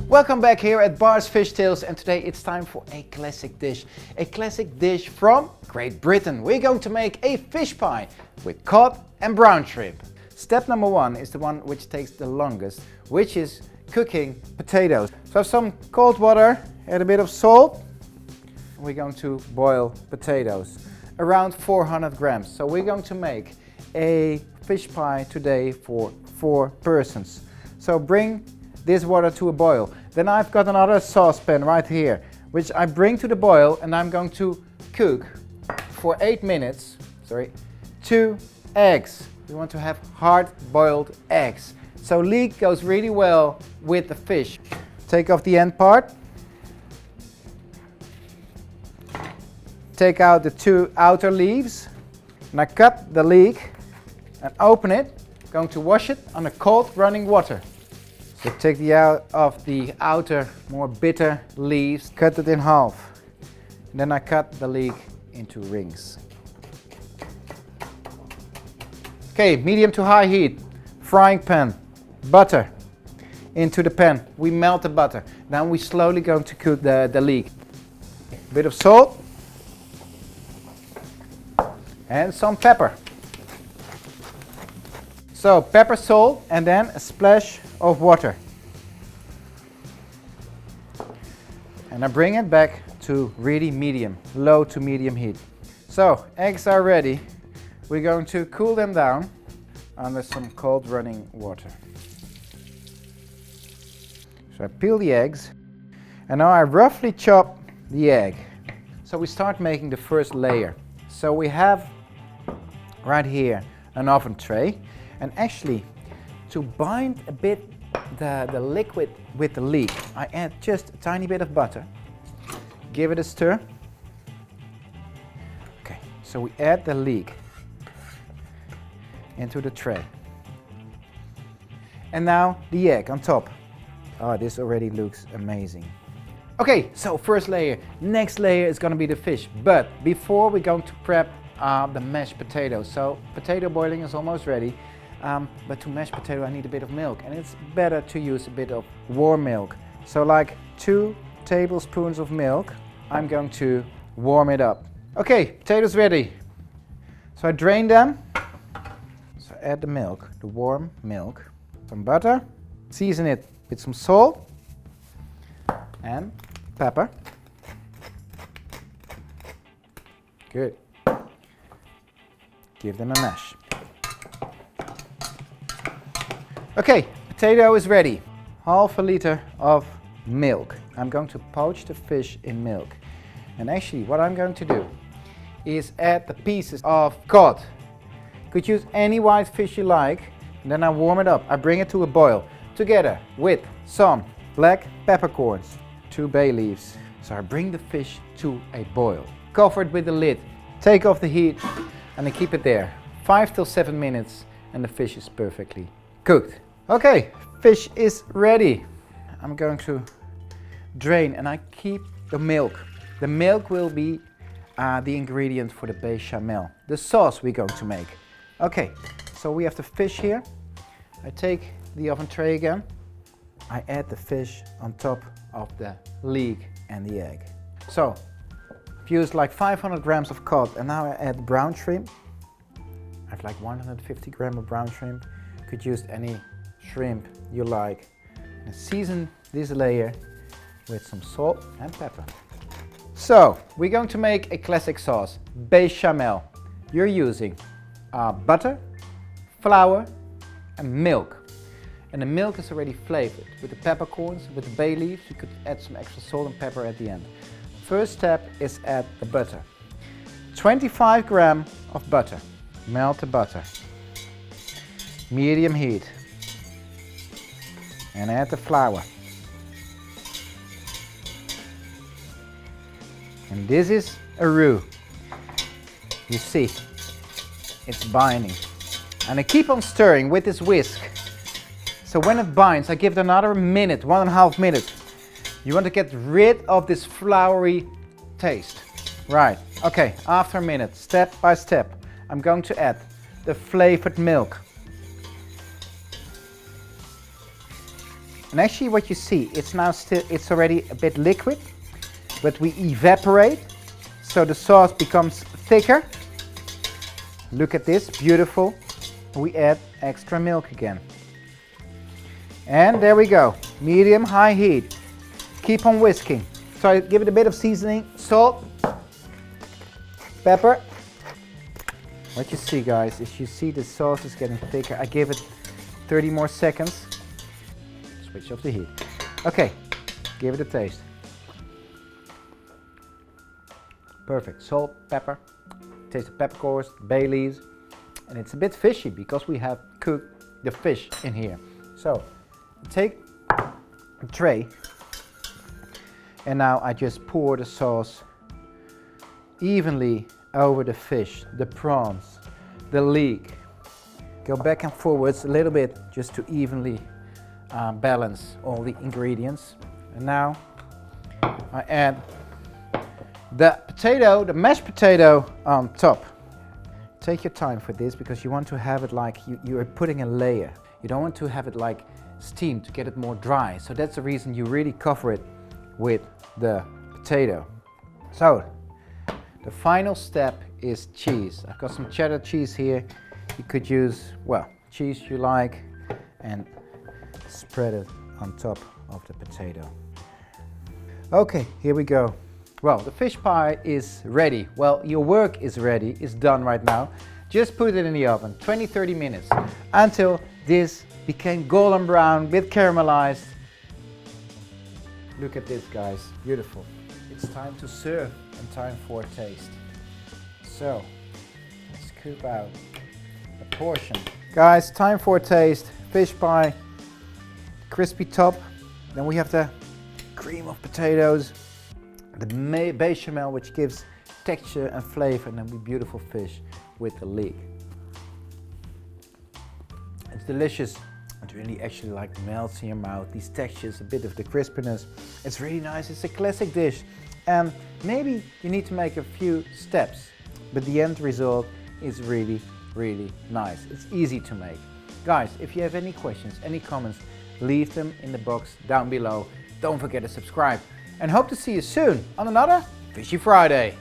Welcome back here at Bart's Fish Tales, and today it's time for a classic dish from Great Britain. We're going to make a fish pie with cod and brown shrimp. Step number one is the one which takes the longest, which is cooking potatoes. So I have some cold water, add a bit of salt. We're going to boil potatoes, around 400 grams. So we're going to make a fish pie today for 4 persons. So bring this water to a boil. Then I've got another saucepan right here, which I bring to the boil, and I'm going to cook for 8 minutes, 2 eggs. We want to have hard-boiled eggs. So leek goes really well with the fish. Take off the end part. Take out the 2 outer leaves. Now cut the leek and open it. Going to wash it under cold running water. So take the out of the outer, more bitter leaves, cut it in half. And then I cut the leek into rings. Okay, medium to high heat, frying pan, butter into the pan. We melt the butter. Now we slowly going to cook the leek. A bit of salt and some pepper. So pepper, salt, and then a splash of water. And I bring it back to really medium, low to medium heat. So eggs are ready. We're going to cool them down under some cold running water. So I peel the eggs, and now I roughly chop the egg. So we start making the first layer. So we have right here an oven tray, and actually to bind a bit the liquid with the leek, I add just a tiny bit of butter. Give it a stir. Okay, so we add the leek into the tray. And now the egg on top. Oh, this already looks amazing. Okay, so first layer. Next layer is gonna be the fish. But before we're going to prep the mashed potatoes. So potato boiling is almost ready. But to mash potato I need a bit of milk, and it's better to use a bit of warm milk. So like 2 tablespoons of milk, I'm going to warm it up. Okay, potatoes ready. So I drain them. So add the milk, the warm milk, some butter, season it with some salt and pepper. Good. Give them a mash. Okay, potato is ready. Half a liter of milk. I'm going to poach the fish in milk. And actually what I'm going to do is add the pieces of cod. Could use any white fish you like. And then I warm it up. I bring it to a boil together with some black peppercorns, 2 bay leaves. So I bring the fish to a boil. Cover it with the lid. Take off the heat and I keep it there. 5 till 7 minutes and the fish is perfectly cooked. Okay, fish is ready. I'm going to drain and I keep the milk. The milk will be the ingredient for the béchamel, the sauce we're going to make. Okay, so we have the fish here. I take the oven tray again. I add the fish on top of the leek and the egg. So I've used like 500 grams of cod, and now I add brown shrimp. I have like 150 grams of brown shrimp. You could use any shrimp you like. And season this layer with some salt and pepper. So we're going to make a classic sauce, béchamel. You're using butter, flour and milk. And the milk is already flavored with the peppercorns, with the bay leaves. You could add some extra salt and pepper at the end. First step is add the butter. 25 grams of butter. Melt the butter. Medium heat. And add the flour. And this is a roux. You see, it's binding. And I keep on stirring with this whisk. So when it binds, I give it another minute, 1.5 minutes. You want to get rid of this floury taste. Right, okay, after a minute, step by step, I'm going to add the flavored milk. And actually what you see, it's now still, it's already a bit liquid, but we evaporate, so the sauce becomes thicker. Look at this, beautiful. We add extra milk again. And there we go, medium high heat. Keep on whisking. So I give it a bit of seasoning, salt, pepper. What you see, guys, is you see the sauce is getting thicker. I give it 30 more seconds. Switch off the heat. Okay, give it a taste. Perfect, salt, pepper, taste of peppercorns, bay leaves, and it's a bit fishy because we have cooked the fish in here. So, take a tray, and now I just pour the sauce evenly over the fish, the prawns, the leek. Go back and forwards a little bit just to evenly balance all the ingredients. And now I add the potato, the mashed potato on top. Take your time for this because you want to have it like you are putting a layer. You don't want to have it like steamed to get it more dry. So that's the reason you really cover it with the potato. So the final step is cheese. I've got some cheddar cheese here. You could use, well, cheese you like, and spread it on top of the potato. Okay, here we go. Well, the fish pie is ready. Well, your work is ready, it's done right now. Just put it in the oven, 20-30 minutes, until this became golden brown, a bit caramelized. Look at this, guys, beautiful. It's time to serve and time for a taste. So, let's scoop out a portion. Guys, time for a taste. Fish pie, crispy top. Then we have the cream of potatoes, the béchamel, which gives texture and flavor, and then the beautiful fish with the leek. It's delicious. It really actually like melts in your mouth. These textures, a bit of the crispiness. It's really nice. It's a classic dish. And maybe you need to make a few steps, but the end result is really, really nice. It's easy to make. Guys, if you have any questions, any comments, leave them in the box down below. Don't forget to subscribe, and hope to see you soon on another Fishy Friday.